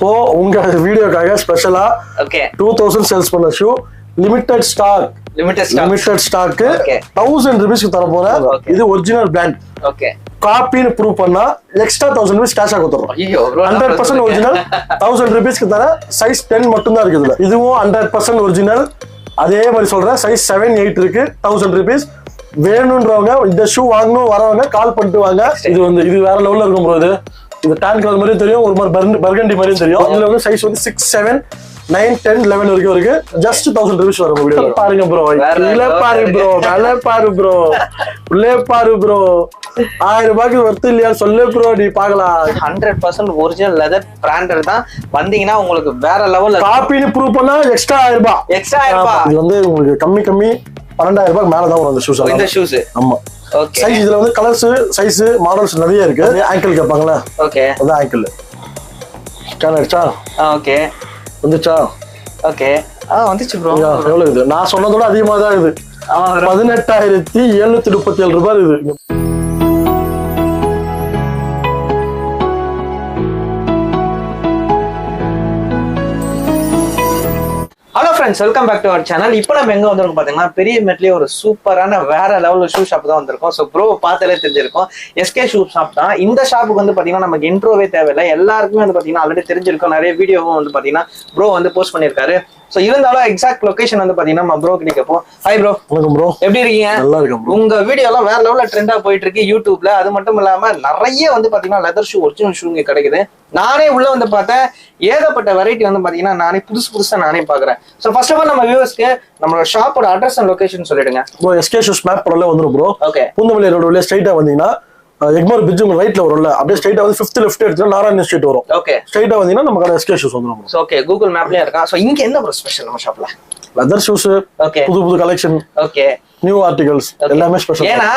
இப்போ உங்க வீடியோக்காக ஸ்பெஷலா 2000 சேல்ஸ் பண்ண ஷூ லிமிடெட் ஸ்டாக் 1000 ரூபீஸ்க்கு தர போறேன். இது ஒரிஜினல் பிராண்ட். காப்பின்னு ப்ரூவ் பண்ணா எக்ஸ்ட்ரா 1000 ரூபீஸ் கேஷா கொடுத்துறோம். 100% ஒரிஜினல் 1000 ரூபீஸ்க்கு தர சைஸ் 10 மட்டும் தான் இருக்குது. இதுவும் 100% ஒரிஜினல். அதே மாதிரி சொல்றேன், சைஸ் 7, 8 இருக்கு. 1000 ரூபீஸ் வேணும்ன்றவங்க இந்த ஷூ வாங்கணும் வரவங்க கால் பண்ணிட்டு வாங்க. இது வேற லெவல்ல இருக்கும் ப்ரோ. இது டான் கலர் மாதிரியும் தெரியும், ஒரு மாதிரி பர்கண்டி மாதிரியும் தெரியும். இதுல வந்து சைஸ் வந்து 6, 7, 9, 10, 11 வரைக்கும் இருக்கு. ஜஸ்ட் 1000 ரூபீஸ் வரும். வீடியோ பாருங்க ப்ரோ, இல்ல பாரு ப்ரோ, நல்ல பாரு ப்ரோ, உள்ளே பாரு ப்ரோ. 1000 ரூபாய்க்கு ஒர்த்து இல்லையா சொல்லு ப்ரோ, நீ பாக்கலாம். 100% ஒரிஜினல் லெதர் பிராண்டட் தான். வந்தீங்கன்னா உங்களுக்கு வேற லெவல்ல காப்பின்னு ப்ரூவ் பண்ணா எக்ஸ்ட்ரா 1000 ரூபாய். இது வந்து உங்களுக்கு கம்மி 12,000 ரூபாய்க்கு மேல தான் வரும் அந்த ஷூஸ். இந்த ஷூஸ் ஆமா. சைஸ் இதுல வந்து கலர்ஸ், சைஸ், மாடல்ஸ் நிறைய இருக்கு. ஆங்கிள் கேட்பாங்களா? ஓகே, அதான் ஆங்கிள். ஸ்கேன் ஆயிடுச்சா? ஓகே, வந்துச்சா? ஓகே, வந்துச்சு ப்ரோ. எவ்வளவு இது? நான் சொன்னதோட அதிகமா தான் இது. 18,737 ரூபாய் இது. Hello friends, welcome back to our channel. இப்போ நம்ம எங்க வந்திருக்கோம் பாத்தீங்கன்னா, பெரிய மெட்லயே ஒரு சூப்பரான வேற லெவல் ஷூ ஷாப் தான் வந்திருக்கோம். ஸோ ப்ரோ பார்த்தாலே தெரிஞ்சிருக்கும், எஸ்கே ஷூ ஷாப் தான். இந்த ஷாப்புக்கு வந்து பாத்தீங்கன்னா நமக்கு இன்ட்ரோவே தேவையில்லை, எல்லாருக்குமே வந்து பாத்தீங்கன்னா ஆல்ரெடி தெரிஞ்சிருக்கும். நிறைய வீடியோவும் வந்து பாத்தீங்கன்னா ப்ரோ வந்து போஸ்ட் பண்ணியிருக்காரு. ஸோ இருந்தாலும் எக்ஸாக்ட் லொகேஷன் வந்து பாத்தீங்கன்னா நம்ம ப்ரோ கிட்ட கேட்போம். Hi bro. வணக்கம் ப்ரோ, எப்படி இருக்கீங்க? நல்லா இருக்கேன். உங்க வீடியோ எல்லாம் வேற லெவல்ல ட்ரெண்டா போயிட்டு இருக்கு யூடியூப்ல. அது மட்டும் இல்லாம நிறைய வந்து பாத்தீங்கன்னா லெதர் ஷூ, ஒரிஜினல் ஷூ இங்க கிடைக்குது. நானே உள்ள வந்து பார்த்தேன், ஏகப்பட்ட வெரைட்டி வந்து பாத்தீங்கன்னா நானே புதுசா நானே பாக்குறேன். ஸோ ஃபர்ஸ்ட் ஆஃப் ஆல் நம்ம வியூவர்ஸ்க்கு நம்மளோட ஷாப்போட அட்ரஸ் அண்ட் லொகேஷன் சொல்லிடுங்க. ப்ரோ எஸ்கே ஷூஸ் மேப் பரவாயில்ல வந்துடும் ப்ரோ. ஓகே, பூந்தமல்லி ரோடு வழியா ஸ்ட்ரைட்டா வந்தீங்கன்னா எக்மோர் பிரிட்ஜ் உங்க ரைட்ல வரும்ல, அப்படியே ஸ்ட்ரைட்டா வந்து 5th லெஃப்ட் எடுத்தா நாராயண ஸ்ட்ரீட் வரும். ஓகே, ஸ்ட்ரைட்டா வந்தீங்கன்னா நம்ம கடை எஸ்கே ஷூஸ் வந்துரும். ஓகே, கூகுள் மேப்லயே இருக்கா. சோ இங்க என்ன ப்ரோ ஸ்பெஷல் நம்ம ஷாப்ல? லெதர் ஷூஸ், புது கலெக்ஷன், ஓகே, நியூ ஆர்டிகல்ஸ் எல்லாமே ஸ்பெஷல். ஏன்னா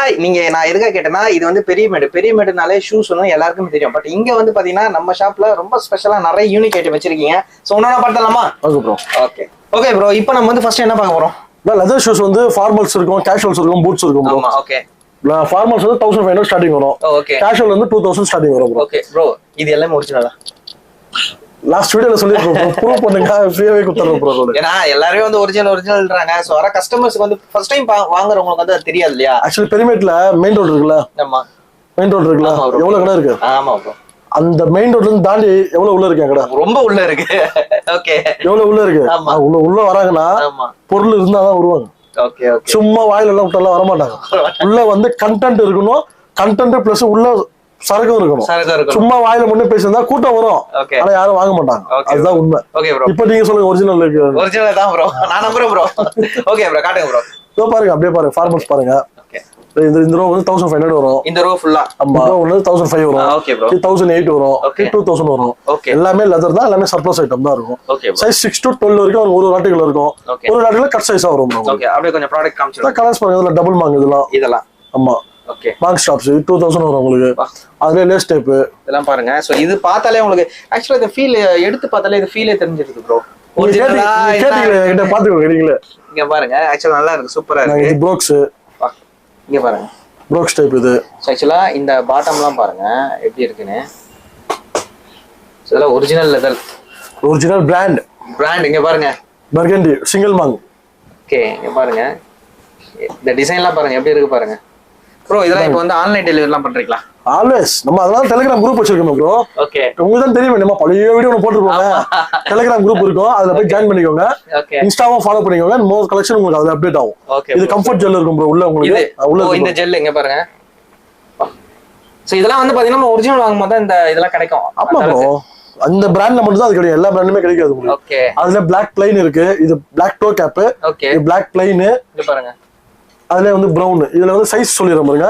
நான் எதுக்காக கேட்டேன்னா, இது வந்து பெரிய மேடுனாலே ஷூஸ் எல்லாருக்கும் தெரியும். பட் இங்க வந்து பாத்தீங்கன்னா நம்ம ஷாப்ல ரொம்ப ஸ்பெஷலா நிறைய யூனிக் ஐட்டம் வச்சிருக்கீங்க. சோ ஒண்ணா பார்த்தலாமா? Okay bro. ஓகே ப்ரோ, இப்போ நம்ம வந்து ஃபர்ஸ்ட் என்ன பார்க்க போறோம்? லெதர் ஷூஸ் வந்து ஃபார்மல்ஸ் இருக்கும், கேஷுவல்ஸ் இருக்கும், பூட்ஸ் இருக்கும் ப்ரோ. ஓகே, ஃபார்மல்ஸ் வந்து 1500 ஸ்டார்டிங் வரும். ஓகே, கேஷுவல் வந்து 2000 ஸ்டார்டிங் வரும் ப்ரோ. ஓகே ப்ரோ, இது எல்லாமே ஒரிஜினலா? லாஸ்ட் வீடியோல சொல்லிருக்கோம், ப்ரூவ் பண்ணுங்க, ஃப்ரீயாவே கொடுத்துறோம் ப்ரோ. ஏன்னா எல்லாரும் வந்து ஒரிஜினல்ன்றாங்க. சோ வர கஸ்டமர்ஸ்க்கு வந்து ஃபர்ஸ்ட் டைம் வாங்குறவங்களுக்கு வந்து அது தெரியாது இல்லையா? ஆக்சுவலி பெரிமேட்ல மெயின் ரோட் இருக்குல்ல? ஆமா, மெயின் ரோட் இருக்குல்ல, எவ்வளவு கடை இருக்கு? ஆமா ப்ரோ, அந்த மெயின் ரோட்ல இருந்து தாண்டி எவ்வளவு உள்ள இருக்கு கடை? ரொம்ப உள்ள இருக்கு. ஓகே, எவ்வளவு உள்ள இருக்கு? உள்ள வராங்கன்னா பொருள் இருந்தாதான் வருவாங்க. ஓகே, சும்மா வாயில எல்லாம் விட்டாலாம் வர மாட்டாங்க. உள்ள வந்து கண்டென்ட் இருக்கணும், கண்டென்ட் பிளஸ் உள்ள சரக்கும் இருக்கணும். சும்மா வாயில மட்டும் பேசியிருந்தா கூட்டம் வரும், ஆனா யாரும் வாங்க மாட்டாங்க. அதுதான் உண்மை. இப்ப நீங்க சொல்லுங்க, ஒரிஜினல் இருக்கு? ஒரிஜினல் தான் ப்ரோ, நான் நம்புறேன் ப்ரோ. ஓகே ப்ரோ, காட்டுங்க ப்ரோ. இதோ பாருங்க, அப்படியே பாருங்க, ஃபார்மல்ஸ் பாருங்க. இந்த ரோ வந்து 1500 வரும். இந்த ரோ ஃபுல்லா? ஆமா, ரோ வந்து 1500 வரும். ஓகே ப்ரோ, 1008 வரும், 2000 வரும். எல்லாமே லெதர் தான், எல்லாமே சர்ப்ளஸ் ஐட்டம் தான் இருக்கும். சைஸ் 6 to 12 வரைக்கும் ஒரு ஆர்டிகல் இருக்கும். ஒரு ஆர்டிகல் கட் சைஸா வரும். ஓகே, அப்படியே கொஞ்சம் ப்ராடக்ட் காமிச்சிடுங்க. கலர்ஸ் பாருங்க, இதுல டபுள் மாங் இதெல்லாம். ஆமா, ஓகே, மார்க் ஸ்டாப்ஸ் 2000 வரும் உங்களுக்கு. அதுல லேஸ் டைப் இதெல்லாம் பாருங்க. சோ இது பார்த்தாலே உங்களுக்கு ஆக்சுவலா இந்த ஃபீல் எடுத்து பார்த்தாலே இது ஃபீலே தெரிஞ்சிருக்கு ப்ரோ. ஒரிஜினலா கிட்ட பாத்துக்கோங்க நீங்களே. இங்க பாருங்க, ஆக்சுவலா நல்லா இருக்கு, சூப்பரா இருக்கு. இது ப்ரோக்ஸ், இங்க பாருங்க, ப்ரோக்ஸ் டைப் இது. ஆக்சுவலா இந்த பாட்டம்லாம் பாருங்க எப்படி இருக்குன்னு. இதெல்லாம் ஒரிஜினல் லெதர், ஒரிஜினல் பிராண்ட். இங்க பாருங்க, பர்கண்டி சிங்கிள் மாங். ஓகே, இங்க பாருங்க, இந்த டிசைன்லாம் பாருங்க எப்படி இருக்கு பாருங்க ப்ரோ. இதெல்லாம் இப்போ வந்து ஆன்லைன் டெலிவரிலாம் பண்றீங்களா? ஆல்வேஸ். நம்ம அதெல்லாம் டெலிகிராம் குரூப் வச்சிருக்கோம் ப்ரோ. ஓகே, உங்களுக்கு தான் தெரியும், நம்ம பழைய வீடியோ ஒன்று போட்டுருப்போங்க. டெலிகிராம் குரூப் இருக்கும், அதுல போய் ஜாயின் பண்ணிக்கோங்க. இன்ஸ்டாவும் ஃபாலோ பண்ணிக்கோங்க, மோர் கலெக்ஷன் உங்களுக்கு அதுல அப்டேட் ஆகும். இது கம்ஃபர்ட் ஜெல் இருக்கும் ப்ரோ உள்ள உங்களுக்கு. உள்ள இந்த ஜெல் இங்க பாருங்க. சோ இதெல்லாம் வந்து பாத்தீங்கன்னா ஒரிஜினல் வாங்கும்போது தான் இந்த இதெல்லாம் கிடைக்கும். ஆமா ப்ரோ, அந்த பிராண்ட்ல மட்டும் தான் அது கிடைக்கும், எல்லா பிராண்டுமே கிடைக்காது உங்களுக்கு. ஓகே, அதுல பிளாக் பிளைன் இருக்கு, இது பிளாக் டோ கேப். ஓகே, இது பிளாக் பிளைன். இங்க பாருங்க, அதுல வந்து பிரவுன். இதுல வந்து சைஸ் சொல்லிடுறேன் பாருங்க.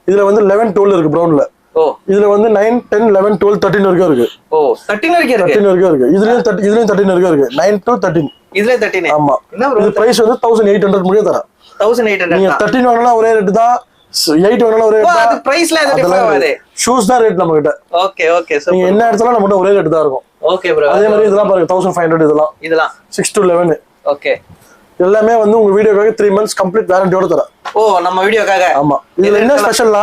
இதுல வந்து 11, 12 இருக்கு பிரவுன்ல. ஓ, இதுல வந்து 9, 10, 11, 12, 13 வரைக்கும் இருக்கு. ஓ, 13 வரைக்கும் இருக்கு. இதுலயும் 13 வரைக்கும் இருக்கு. 9 to 13. இதுல 13. ஆமா, இது பிரைஸ் வந்து 1800 முடிய தரேன். 1800. நீங்க 13 வாங்கினா ஒரே ரேட் தான், 8 வாங்கினா ஒரே ரேட் தான். அது பிரைஸ்ல எது டிஃபரன்ஸ் ஆகுது? ஷூஸ் தான் ரேட் நம்ம கிட்ட. ஓகே, சோ நீங்க என்ன எடுத்தாலும் நம்ம கிட்ட ஒரே ரேட் தான் இருக்கும். Okay bro. அதே மாதிரி இதெல்லாம் பாருங்க, 1500. இதெல்லாம் 6 to 11. ஓகே, எல்லாமே வந்து உங்க வீடியோக்காக 3 months கம்ப்ளீட் வாரண்டியோட தரேன். ஓ, நம்ம வீடியோக்காக? ஆமா. இதுல என்ன ஸ்பெஷல்னா,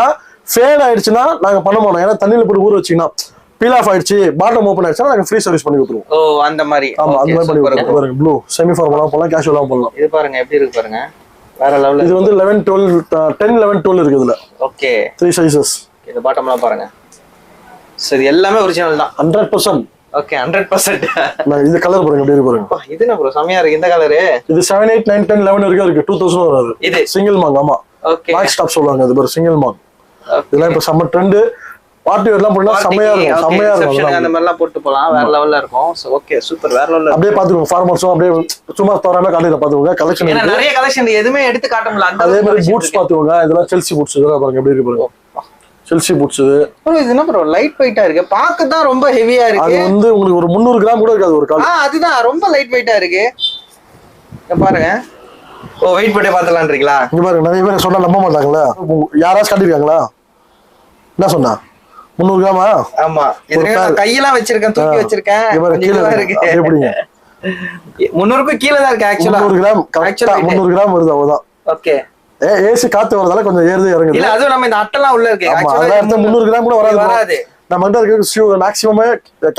ஃபேட் ஆயிடுச்சுன்னா நாங்க பண்ண மாட்டோம். ஏன்னா தண்ணியில போட்டு ஊற வச்சீங்கன்னா பீல் ஆஃப் ஆயிடுச்சு பாட்டம் ஓபன் ஆயிடுச்சுனா நாங்க ஃப்ரீ சர்வீஸ் பண்ணி கொடுத்துருவோம். ஓ அந்த மாதிரி. ஆமா அந்த மாதிரி பண்ணி கொடுத்துருவோம். பாருங்க ப்ளூ செமி ஃபார்மலா போலாம் கேஷுவலா போலாம். இது பாருங்க எப்படி இருக்கு பாருங்க வேற லெவல்ல. இது வந்து 11 12 10 11 12 இருக்கு இதுல. Okay 3 sizes. இந்த பாட்டம்லாம் பாருங்க. சரி எல்லாமே ஒரிஜினல் தான் 100%. ஓகே 100%. நான் இந்த கலர் பாருங்க எப்படி இருக்கு பாருங்க. இது என்ன ப்ரோ செமையா இருக்கு இந்த கலர். இது 7 8 9 10 11 வரைக்கும் இருக்கு. 2000 வராது. இது சிங்கிள் மாங். ஆமா ஓகே மாக் ஸ்டாப் சொல்லுவாங்க. இது பாரு சிங்கிள் மாங். இதெல்லாம் இப்ப சம்மர் ட்ரெண்ட். பார்ட்டி வேர்லாம் போனா செமையா இருக்கும். செமையா இருக்கும். அந்த மாதிரி எல்லாம் போட்டு போலாம் வேற லெவல்ல இருக்கும். சோ ஓகே சூப்பர் வேற லெவல்ல. அப்படியே பாத்துக்கோங்க ஃபார்மல்ஸும் அப்படியே சும்மா தோராம காலையில பாத்துக்கோங்க. கலெக்ஷன் ஏன்னா நிறைய கலெக்ஷன் எதுமே எடுத்து காட்ட முடியல. அதே மாதிரி பூட்ஸ் பாத்துக்கோங்க. இதெல்லாம் செல்சி பூட்ஸ். இதெல்லாம் பாருங்க எப்படி இருக்கு பாருங்க. செல்சி பூட்ஸ் இது. ப்ரோ இது என்ன ப்ரோ லைட் வெயிட்டா இருக்கு. பாக்க தான் ரொம்ப ஹெவியா இருக்கு. அது வந்து உங்களுக்கு ஒரு 300 கிராம் கூட இருக்காது ஒரு கால். அதுதான் ரொம்ப லைட் வெயிட்டா இருக்கு. இங்க பாருங்க. ஓ வெயிட் போட்டே பாத்தலாம்ன்றீங்களா? இங்க பாருங்க நிறைய பேர் சொன்னா நம்ப மாட்டாங்களா? யாராச்சும் காட்டிருக்காங்களா? என்ன சொன்னா 300 கிராமா? ஆமா இது கையெல்லாம் வச்சிருக்கேன் தூக்கி வச்சிருக்கேன். இதுவா இருக்கு. எப்படிங்க 300க்கு கீழ தான் இருக்கு एक्चुअली. 300 கிராம் கரெக்ட்டா 300 கிராம் வருது அவ்வளவுதான். ஓகே ஏசி காத்து வரதால கொஞ்சம் ஏறுது இறங்குது. இல்ல அதுவும் நம்ம இந்த அட்டெல்லாம் உள்ள இருக்கு. एक्चुअली 300 கிராம் கூட வராது. நம்ம கிட்ட இருக்க மேக்ஸिमम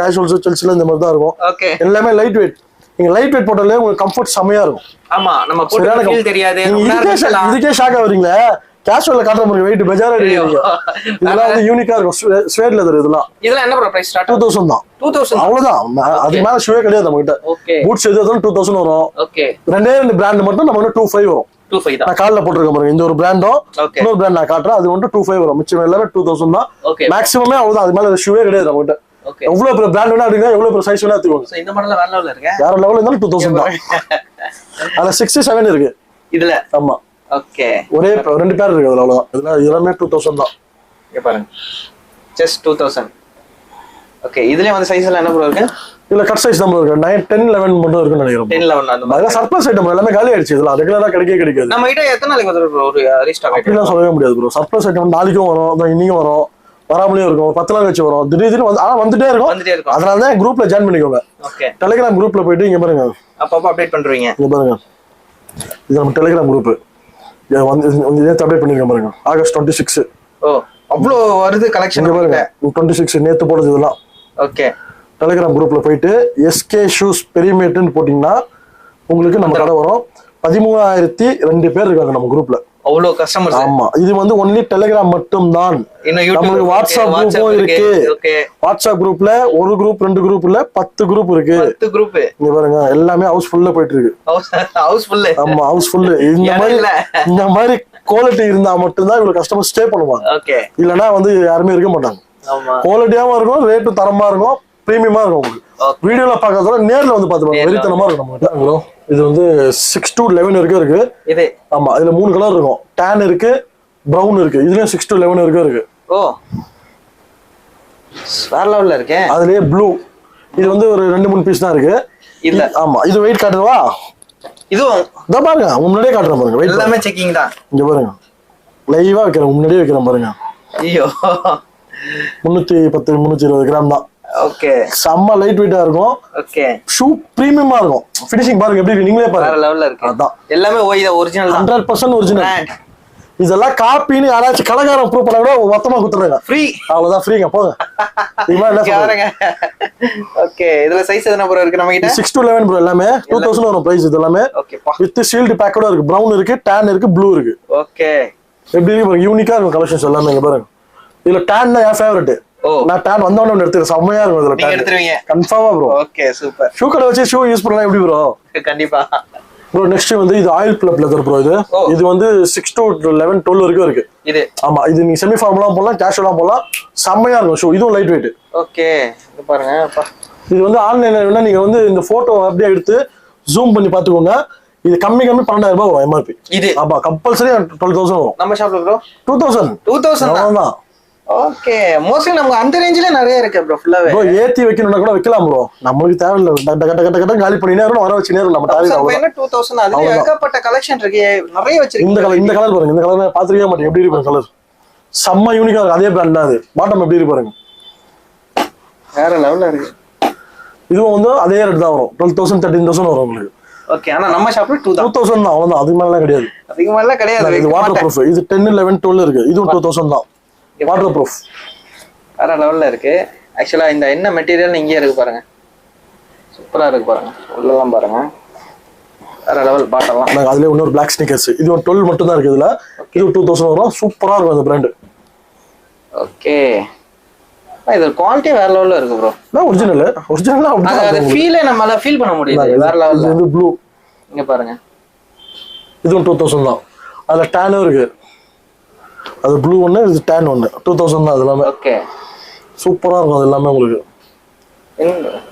கேஷுவல்ஸ் செல்சில இந்த மாதிரி தான் இருக்கும். ஓகே எல்லாமே லைட் வெயிட். நீங்க லைட் வெயிட் போட்டாலே உங்களுக்கு கம்ஃபர்ட் செமையா இருக்கும். ஆமா நம்ம போட்டு ஃபீல் தெரியாது. இதுக்கே ஷாக் ஆவறீங்களா? கேஷுவல்ல காட்ற மாதிரி வெயிட் பெஜாரா இருக்கு. இதெல்லாம் வந்து யூனிக்கா இருக்கும். ஸ்வேட் லெதர் இதெல்லாம். இதெல்லாம் என்ன பிரைஸ் ஸ்டார்ட்? 2000 தான். 2000 அவ்வளவுதான். அது மேல ஷூவே கிடையாது நம்ம கிட்ட. பூட்ஸ் எது 2000 வரும். ஓகே ரெண்டே ரெண்டு பிராண்ட் மட்டும் நம்ம 25 வரும். 25 தான். நான் கால்ல போட்டுருக்கேன் பாருங்க. இந்த ஒரு பிராண்டும் இன்னொரு பிராண்ட் நான் காட்டுறேன். அது வந்து 25 வரும். மிச்சம் எல்லாமே 2000 தான். மேக்ஸிமமே அவ்வளவுதான். அது மேல ஷூவே கிடையாது நம்ம கிட்ட. எவ்வளவு பெரிய பிராண்ட் வேணா எடுங்க. எவ்வளவு பெரிய சைஸ் வேணா எடுத்துக்கோங்க. சோ இந்த மாடல்ல வேற லெவல்ல இருக்கு. வேற லெவல்ல இருந்தாலும் 2000 தான். அதுல 67 இருக்கு இதுல. ஆமா ஓகே ஒரே ரெண்டு பேர் இருக்கு அதுல அவ்வளவுதான். இதெல்லாம் எல்லாமே 2000 தான். இங்க பாருங்க ஜஸ்ட் 2000. ஓகே இதுலயே வந்து சைஸ் எல்லாம் என்ன ப்ரோ இருக்கு? இல்ல கட் சைஸ் தான் இருக்கு. 9 10 11 மட்டும் இருக்குன்னு நினைக்கிறேன். 10 11 அந்த மாதிரி. அதெல்லாம் சர்ப்ரைஸ் ஐட்டம் எல்லாமே காலி ஆயிடுச்சு. இதெல்லாம் ரெகுலரா கிடைக்காது. நம்ம கிட்ட எத்தனை நாளைக்கு வந்து ப்ரோ ஒரு ரீஸ்டாக் ஐட்டம்? அப்படிலாம் சொல்லவே முடியாது ப்ரோ. சர்ப்ரைஸ் ஐட்டம் நாளைக்கும் வரும், அதான் இன்னைக்கும் வரும், வராமலே இருக்கும். 10 நாள் கழிச்சு வரும். திடீர்னு வந்து வந்துட்டே இருக்கும். அதனால தான் குரூப்ல ஜாயின் பண்ணிக்கோங்க. ஓகே டெலிகிராம் குரூப்ல போயிட்டு இங்க பாருங்க அப்பப்ப அப்டேட் பண்றீங்க. இங்க பாருங்க இது நம்ம டெலிகிராம் குரூப். வந்து நேத்து அப்டேட் பண்ணிருக்கேன் பாருங்க. ஆகஸ்ட் 26. ஓ அவ்ளோ வருது கலெக்ஷன் பாருங்க. 26 நேத்து போடுறது இதெல்லாம். ஓகே டெலிகிராம் குரூப்ல போயிட்டு எஸ்கே ஷூஸ் பெரிமேட்னு போட்டீங்கன்னா உங்களுக்கு நம்ம கடை வரும். 13,002 பேர் இருக்காங்க நம்ம குரூப்ல. அவ்வளவு கஸ்டமர்ஸ். ஆமா இது வந்து ஒன்லி டெலிகிராம் மட்டும் தான். நமக்கு வாட்ஸ்அப் குரூப்பும் இருக்கு. வாட்ஸ்அப் குரூப்ல ஒரு குரூப் 2 குரூப் இல்ல 10 குரூப் இருக்கு. 10 குரூப் இங்க பாருங்க எல்லாமே ஹவுஸ் ஃபுல்லா போயிட்டு இருக்கு. House full. ஆமா ஹவுஸ் ஃபுல். இந்த மாதிரி குவாலிட்டி இருந்தா மட்டும் தான் இவ்வளவு கஸ்டமர் ஸ்டே பண்ணுவாங்க. ஓகே இல்லனா வந்து யாருமே இருக்க மாட்டாங்க. ஆமா குவாலிட்டியாவும் இருக்கும், ரேட்டும் தரமா இருக்கும், பிரீமியமா இருக்கும். உங்களுக்கு வீடியோல பாக்கிறதோட நேர்ல வந்து பாத்து பாருங்க வெறித்தனமா இருக்கும் நம்ம கிட்ட. இது வந்து 6 to 11 வரைக்கும் இருக்கு. இது ஆமா இதுல 3 கலர் இருக்கும். tan இருக்கு, பிரவுன் இருக்கு. இதுலயும் 6 to 11 வரைக்கும் இருக்கு. ஓ வேற லெவல்ல இருக்கு. அதுலயே ப்ளூ. இது வந்து ஒரு 2-3 பீஸ் தான் இருக்கு. இல்ல ஆமா இது வெயிட் காட்டுறவா? இதுவும் இத பாருங்க முன்னாடியே காட்டுறேன் பாருங்க. வெயிட் எல்லாமே செக்கிங் தான். இங்க பாருங்க லைவா வைக்கிறேன் முன்னாடியே வைக்கிறேன் பாருங்க. ஐயோ 310 320 கிராம் தான். ஓகே செம்ம லைட் வெயிட்டா இருக்கும். ஓகே ஷூ பிரீமியமா இருக்கும். ஃபினிஷிங் பாருங்க எப்படி இருக்கு நீங்களே பாருங்க. வேற லெவல்ல இருக்கு. அதான் எல்லாமே ஒரிஜினல் 100% ஒரிஜினல். இதெல்லாம் காப்பின்னு யாராச்சும் கலகாரம் ப்ரூவ் பண்ணா கூட மொத்தமா குத்துறாங்க. ஃப்ரீ அவ்வளவுதான் ஃப்ரீங்க போங்க. இவன் என்ன சொல்றாங்க? ஓகே இதுல சைஸ் எத்தனை ப்ரோ இருக்கு நம்ம கிட்ட? 6 to 11 ப்ரோ எல்லாமே 2000 வரும் பிரைஸ் இது எல்லாமே. ஓகே வித் ஷீல்ட் பேக்கோட இருக்கு. பிரவுன் இருக்கு, tan இருக்கு, ப்ளூ இருக்கு. ஓகே எப்படி இருக்கு யூனிக்கா இருக்கும் கலெக்ஷன்ஸ் எல்லாமே. இங்க பாருங்க இதுல tan தான் என் ஃபேவரட். நான் tan வந்தவன எடுத்துறேன். செமையா இருக்கும் இதுல. நீங்க எடுத்துறீங்க கன்ஃபார்மா ப்ரோ. Okay super. ஷூ கடை வச்சு ஷூ யூஸ் பண்ணலாம் எப்படி ப்ரோ? கண்டிப்பா ப்ரோ. நெக்ஸ்ட் வந்து இது ஆயில் பிளப் லெதர் ப்ரோ. இது வந்து 6 to 11 12 வரைக்கும் இருக்கு. இது ஆமா இது நீங்க செமி ஃபார்மலா போடலாம், கேஷுவலா போடலாம். செமையா இருக்கும் ஷூ. இதுவும் லைட் வெயிட். ஓகே இது பாருங்க. இது வந்து ஆன்லைன்ல வேணா நீங்க வந்து இந்த போட்டோ அப்படியே எடுத்து ஜூம் பண்ணி பாத்துக்கோங்க. இது கம்மி 12,000 ரூபாய் வரும் எம்ஆர்பி. இது ஆமா கம்பல்சரி 12,000 வரும். நம்ம ஷாப்ல ப்ரோ 2000 தான். ஓகே மோஸ்ட்லி நமக்கு அந்த ரேஞ்சிலே நிறைய இருக்கு ப்ரோ. ஃபுல்லாவே ப்ரோ ஏத்தி வைக்கணும்னா கூட வைக்கலாம் ப்ரோ. நமக்கு தேவையில்லை. கட்ட காலி பண்ணி நேரம் வர வச்சு நேரம் நம்ம தேவை. என்ன 2000 அதுல ஏகப்பட்ட கலெக்ஷன் இருக்கு. நிறைய வச்சிருக்கீங்க. இந்த கலர் பாருங்க. இந்த கலர் பாத்துக்கவே மாட்டேன். எப்படி இருக்கு கலர்? செம்ம யூனிக்கா இருக்கு. அதே பிராண்ட் தான் அது. பாட்டம் எப்படி இருக்கு பாருங்க. வேற லெவல்ல இருக்கு. இதுவும் வந்து அதே ரேட் தான் வரும். 12,000 13,000 வரும் உங்களுக்கு. ஓகே ஆனா நம்ம ஷாப்ல 2000 தான். அவ்வளவுதான். அதுக்கு மேல கிடையாது. அதுக்கு மேல கிடையாது. இது வாட்டர் ப்ரூஃப். இது 10 11 12 இருக்கு. இதுவும் 2000 தான். வாட்டர் ப்ரூஃப் வேற லெவல்ல இருக்கு. ஆக்சுவலா இந்த என்ன மெட்டீரியல் இங்கே இருக்கு பாருங்க, சூப்பரா இருக்கு பாருங்க, உள்ளலாம் பாருங்க வேற லெவல் பாட்டெல்லாம். அதுல இன்னொரு பிளாக் ஸ்னிக்கர்ஸ், இது ஒரு 12 மட்டும் தான் இருக்கு இதுல. இது 2000 வரும், சூப்பரா இருக்கும் அந்த பிராண்ட். ஓகே, இது குவாலிட்டி வேற லெவல்ல இருக்கு ப்ரோ. நான் ஒரிஜினலா அது ஃபீலே நம்மால ஃபீல் பண்ண முடியுது, வேற லெவல்ல. இது ப்ளூ, இங்க பாருங்க, இதுவும் 2000 தான். அதுல டேனும் இருக்கு, அது ப்ளூ ஒன்று, இது டேன் ஒன்று, 2000 தான் அது எல்லாமே. ஓகே, சூப்பரா இருக்கும் அது எல்லாமே உங்களுக்கு.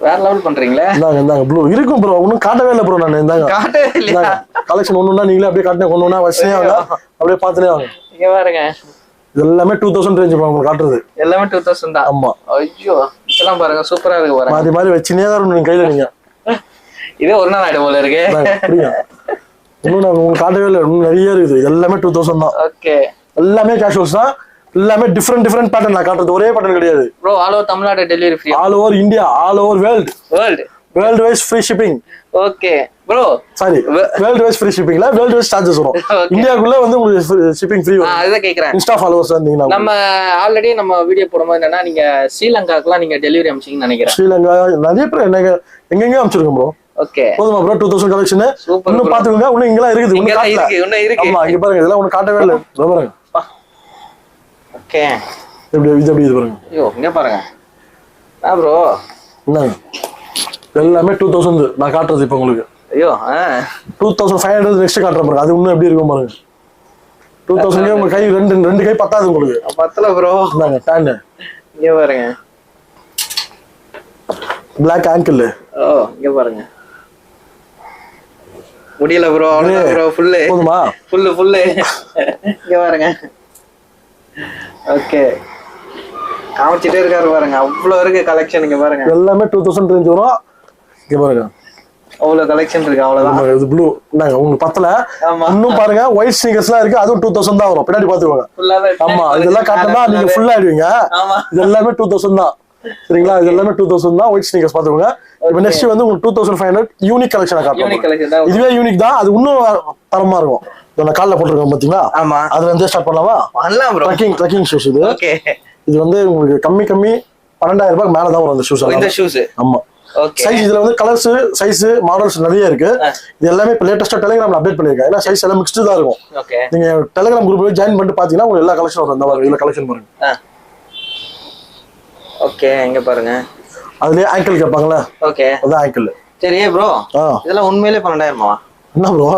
வேற லெவல் பண்றீங்களே. இந்தாங்க ப்ளூ இருக்கும் ப்ரோ, ஒன்னும் காட்டவே இல்லை ப்ரோ. நான் இந்தாங்க காட்டவே இல்லையா? கலெக்ஷன் ஒண்ணுன்னா நீங்களே அப்படியே காட்டினே ஒண்ணுன்னா வச்சனே வாங்க, அப்படியே பார்த்துனே வாங்க. இங்க பாருங்க, இது எல்லாமே 2000 ரேஞ்ச் உங்களுக்கு காட்டுறது. எல்லாமே 2000 தான். ஆமா. ஐயோ, இதெல்லாம் பாருங்க சூப்பரா இருக்கு பாருங்க. மாறி மாறி வச்சுனே தான் இருக்கும் நீங்க கையில. நீங்க இதே ஒரு நாள் ஆயிடும் போல இருக்கு. அப்படியா? இன்னும் நான் உங்களுக்கு காட்டவே இல்லை, இன்னும் நிறைய இருக்குது. எல்லாமே 2000 தான். ஓகே, எல்லாமே கேஷுவல்ஸ் தான். எல்லாமே டிஃபரெண்ட் பேட்டர்ன் நான் காட்டுறது, ஒரே பேட்டர்ன் கிடையாது bro. All over Tamil Nadu delivery free, all over India, all over world wise free shipping. Okay bro, sorry, world wise free ஷிப்பிங்ல வேர்ல்ட் வைஸ் சார்ஜஸ் வரும். இந்தியாக்குள்ள வந்து உங்களுக்கு ஷிப்பிங் ஃப்ரீ வரும். அதுதான் கேக்குறேன். இன்ஸ்டா ஃபாலோவர்ஸ் வந்தீங்கன்னா நம்ம ஆல்ரெடி நம்ம வீடியோ போடும்போது என்னன்னா, நீங்க ஸ்ரீலங்காக்குலாம் நீங்க டெலிவரி அனுப்பிச்சீங்கன்னு நினைக்கிறேன். ஸ்ரீலங்கா நிறைய பேர் எனக்கு எங்கெங்க அனுப்பிச்சிருக்கோம் ப்ரோ. ஓகே, போதுமா ப்ரோ? 2000 கலெக்ஷன் இன்னும் பாத்துக்கோங்க. இன்னும் இங்கெல்லாம் இருக்குது, இன்னும் இருக்கு. ஆமா, இங்க பாருங்க, இதெல்லாம் ஒண்ணு காட்டவே இல்லை. பாருங்க. ஓகே, எப்படி இது பாருங்க. ஐயோ, இங்க பாருங்க ப்ரோ. என்னங்க எல்லாமே 2000 நான் காட்டுறது இப்ப உங்களுக்கு. ஐயோ, 2500 நெக்ஸ்ட் காட்டுறேன் பாருங்க. அது இன்னும் எப்படி இருக்கும் பாருங்க. 2000 உங்க கை ரெண்டு கை பத்தாது உங்களுக்கு. பத்தல ப்ரோ. இந்தாங்க டான். இங்க பாருங்க, பிளாக் ஆங்கிள். ஓ, இங்க பாருங்க. முடியல ப்ரோ, அவ்வளவுதான் ப்ரோ. ஃபுல்லு போதுமா? ஃபுல்லு இங்க பாருங்க. ஓகே, காமிச்சிட்டே இருக்காரு பாருங்க, அவ்வளவு இருக்கு கலெக்ஷன். இங்க பாருங்க, எல்லாமே 2000 ரேஞ்ச் வரும். இங்க பாருங்க, அவ்வளவு கலெக்ஷன் இருக்கு. அவ்வளவுதான். இது ப்ளூ. இந்தாங்க உங்களுக்கு பத்தல. இன்னும் பாருங்க, ஒயிட் ஸ்னீக்கர்ஸ்லாம் இருக்கு, அதுவும் 2000 தான் வரும். பின்னாடி பாத்துக்கோங்க. ஆமா, இதெல்லாம் காட்டினா நீங்க ஃபுல் ஆயிடுவீங்க. இது எல்லாமே 2000 தான். சரிங்களா? இது எல்லாமே 2000 தான். ஒயிட் ஸ்னீக்கர்ஸ் பாத்துக்கோங்க. இப்ப நெக்ஸ்ட் வந்து உங்களுக்கு 2500 யூனிக் கலெக்ஷனா காட்டுறோம். இதுவே யூனிக் தான், அது இன்னும் தரமா இருக்கும். இந்த கால்ல போட்டுருக்கோம் பாத்தீங்களா? ஆமா, அதுல இருந்தே ஸ்டார்ட் பண்ணலாமா? பண்ணலாம் ப்ரோ. ட்ரெக்கிங் ஷூஸ் இது. ஓகே, இது வந்து உங்களுக்கு கம்மி 12000 ரூபாய்க்கு மேல தான் வரும் இந்த ஷூஸ். இந்த ஷூஸ். ஆமா. சைஸ் இதுல வந்து கலர்ஸ், சைஸ், மாடல்ஸ் நிறைய இருக்கு. இது எல்லாமே இப்ப லேட்டஸ்டா டெலிகிராம்ல அப்டேட் பண்ணிருக்கேன். ஏன்னா சைஸ் எல்லாம் மிக்ஸ்டு தான் இருக்கும். நீங்க டெலிகிராம் குரூப்ல ஜாயின் பண்ணிட்டு பாத்தீங்கன்னா உங்களுக்கு எல்லா கலெக்ஷன் வரும். இந்த மாதிரி இதுல கலெக்ஷன் பாருங்க. ஓகே, இங்க பாருங்க. அதுலயே ஆங்கிள் கேட்பாங்களா? ஓகே, அதான் ஆங்கிள். சரி ப்ரோ, இதெல்லாம் உண்மையிலே 12000 என்ன ப்ரோ?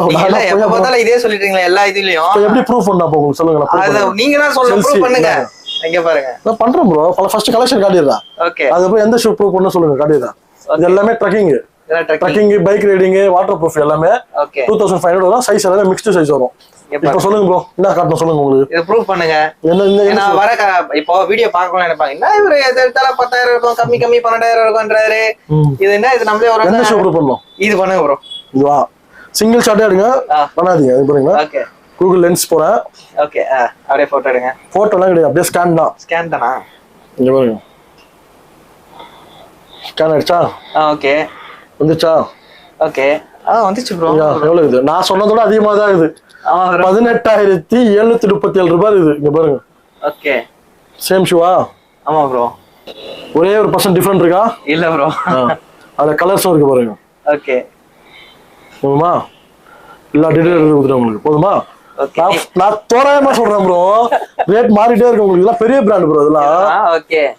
எப்ப பார்த்தாலும் இதே சொல்லிட்டீங்களா எல்லா இதுலயும்? எப்படி ப்ரூஃப் பண்ணா அப்ப உங்களுக்கு சொல்லுங்க. நீங்க தான் சொல்லுங்க, ப்ரூஃப் பண்ணுங்க. இங்க பாருங்க, நான் பண்றேன் ப்ரோ. ஃபர்ஸ்ட் கலெக்ஷன் காட்டிடுறேன். ஓகே, அதுக்கப்புறம் எந்த ஷூ ப்ரூஃப் பண்ண சொல்லுங்க, காட்டிடுறேன். இது எல்லாமே trekking, bike riding, water proof எல்லாமே 2500 வரும். சைஸ் எல்லாமே மிக்ஸ்டு சைஸ் வரும். இப்ப சொல்லுங்க ப்ரோ, என்ன காட்டணும் சொல்லுங்க. உங்களுக்கு இத ப்ரூஃப் பண்ணுங்க. என்ன வர இப்போ வீடியோ பார்க்கணும்னு நினைப்பாங்க, என்ன இவரு எதெல்லாம் 10000 இருக்கும், கம்மி 12000 இருக்கும்ன்றாரு. இது என்ன, இது நம்மளே ஒரு என்ன ஷூ ப்ரூஃப் பண்ணணும்? இது பண்ணுங்க ப்ரோ. இதுவா சிங்கிள் ஷாட்டே எடுங்க, பண்ணாதீங்க. இது பாருங்க. ஓகே, கூகுள் லென்ஸ் போறேன். ஓகே, அப்படியே போட்டோ எடுங்க. போட்டோலாம் கிடையாது, அப்படியே ஸ்கேன் தான். ஸ்கேன் தானா? இங்க பாருங்க, ஸ்கேன் ஆயிடுச்சா? ஓகே, வந்துச்சா? ஓகே, வந்துச்சு ப்ரோ. எவ்வளவு இது? நான் சொன்னதோட அதிகமா தான் இது. 18737 ரூபாய் இது. இங்க பாருங்க. ஓகே, சேம் ஷூவா? ஆமா ப்ரோ. ஒரே ஒரு % டிஃபரெண்ட் இருக்கா? இல்ல ப்ரோ. அதுல கலர்ஸும் இருக்கு பாருங்க. ஓகே, போதுமா? எல்லா டீடைல் கொடுத்துறேன் உங்களுக்கு. போதுமா? நான் தோராயமா சொல்றேன் ப்ரோ, ரேட் மாறிட்டே இருக்கு உங்களுக்கு. இதெல்லாம் பெரிய பிராண்ட் ப்ரோ. இதெல்லாம்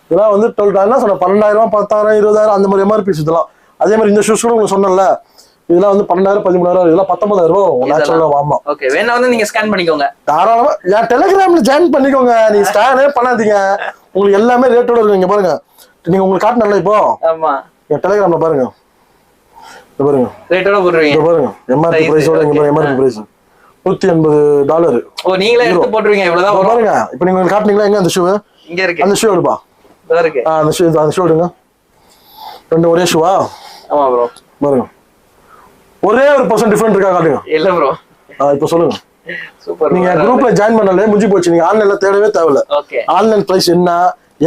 இதெல்லாம் வந்து 12 சொன்ன 12000 10000 20000 அந்த மாதிரி எம்ஆர்பிஸ். இதெல்லாம் அதே மாதிரி இந்த ஷூஸ் கூட உங்களுக்கு சொன்னேன்ல, இதெல்லாம் வந்து 12000 13000, இதெல்லாம் 19000 ரூபாய் நேச்சுரலா. ஆமா. ஓகே, வேணா வந்து நீங்க ஸ்கேன் பண்ணிக்கோங்க. தாராளமா என் டெலிகிராம்ல ஜாயின் பண்ணிக்கோங்க. நீங்க ஸ்கேனே பண்ணாதீங்க, உங்களுக்கு எல்லாமே ரேட்டோட இருக்கு. இங்க பாருங்க, நீங்க உங்களுக்கு காட்டணும்ல இப்போ. ஆமா, என் டெலிகிராம்ல பாருங்க. இங்க பாருங்க, ரேட்டோட போடுறீங்க. இங்க பாருங்க, எம்ஆர்பி பிரைஸோட. இங்க பாருங்க, எம்ஆர்பி பிரைஸ் $180. ஓ, நீங்களே எடுத்து போட்டுருவீங்க. இவ்வளவுதான் பாருங்க. இப்போ நீங்க காட்டுனீங்களா? எங்க அந்த ஷூ? இங்க இருக்கு. அந்த ஷூ எடுப்பா. இதோ இருக்கு. அந்த ஷூ எடுங்க. ரெண்டு ஒரே ஷூவா? ஆமா ப்ரோ. பாருங்க, ஒரே ஒரு % டிஃபரெண்ட் இருக்கா காட்டுங்க. இல்ல ப்ரோ. இப்போ சொல்லுங்க. சூப்பர். நீங்க குரூப்ல ஜாயின் பண்ணல முடிஞ்சு போச்சு. நீங்க ஆன்லைன்ல தேடவே தேவையில்ல. ஓகே, ஆன்லைன் பிரைஸ் என்ன,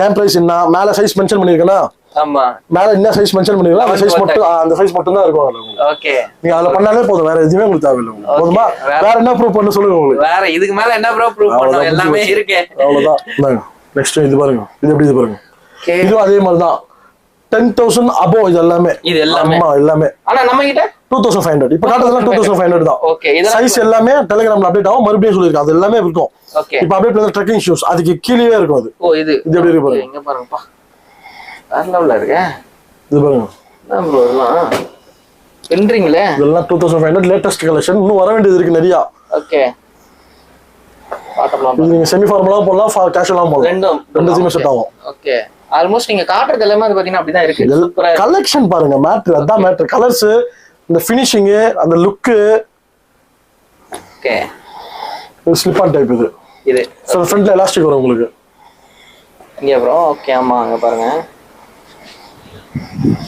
ஏன் பிரைஸ் என்ன, மேல சைஸ் மென்ஷன் பண்ணிருக்கேனா? ஆமா, மேல என்ன சைஸ் மென்ஷன் பண்ணிருக்கா? அந்த சைஸ் மட்டும், அந்த சைஸ் மட்டும் தான் இருக்கும். ஓகே, நீங்க அதுல பண்ணாலே போதும், வேற எதுவுமே உங்களுக்கு தேவையில்லை. போதுமா? வேற என்ன ப்ரூஃப் பண்ண சொல்லுங்க உங்களுக்கு. வேற இதுக்கு மேல என்ன ப்ரோ ப்ரூஃப் பண்ணனும்? எல்லாமே இருக்கு. அவ்வளவுதான். நெக்ஸ்ட் இது பாருங்க. இது எப்படி இது பாருங்க. இதுவும் அதே மாதிரி தான் 10,000 above இது எல்லாமே. எல்லாமே ஆனா நம்ம கிட்ட 2500. இப்ப காட்டுறதுலாம் 2500 தான். சைஸ் எல்லாமே டெலிகிராம்ல அப்டேட் ஆகும். மறுபடியும் சொல்லிருக்கேன் அது எல்லாமே இருக்கும். இப்ப அப்டேட் பண்ண ட்ரெக்கிங் ஷூஸ் அதுக்கு கீழே இருக்கும் அது. இது எப்படி இருக்கு பாருங்க. இங்க பாருங்கப்பா. வேற லெவல்ல இருக்கு. இது பாருங்க. நான் ப்ரோ இதெல்லாம் பின்றீங்களே. இதெல்லாம் 2500 லேட்டஸ்ட் கலெக்ஷன். இன்னும் வர வேண்டியது இருக்கு நிறைய. ஓகே. பாத்தலாம். நீங்க செமி ஃபார்மலா போடலாம், கேஷுவலா போடலாம். ரெண்டுமே செட் ஆகும். ஓகே. ஆல்மோஸ்ட் நீங்க காட்டுறது எல்லாமே அது பாத்தீங்கன்னா அப்படிதான் இருக்கு. கலெக்ஷன் பாருங்க. மேட்டர் அதான் மேட்டர். கலர்ஸ், இந்த ஃபினிஷிங், அந்த look. Okay. Slip on type இது. சோ ஃப்ரண்ட்ல எலாஸ்டிக் வரும் உங்களுக்கு. இங்க ப்ரோ. ஓகே. ஆமா அங்க பாருங்க.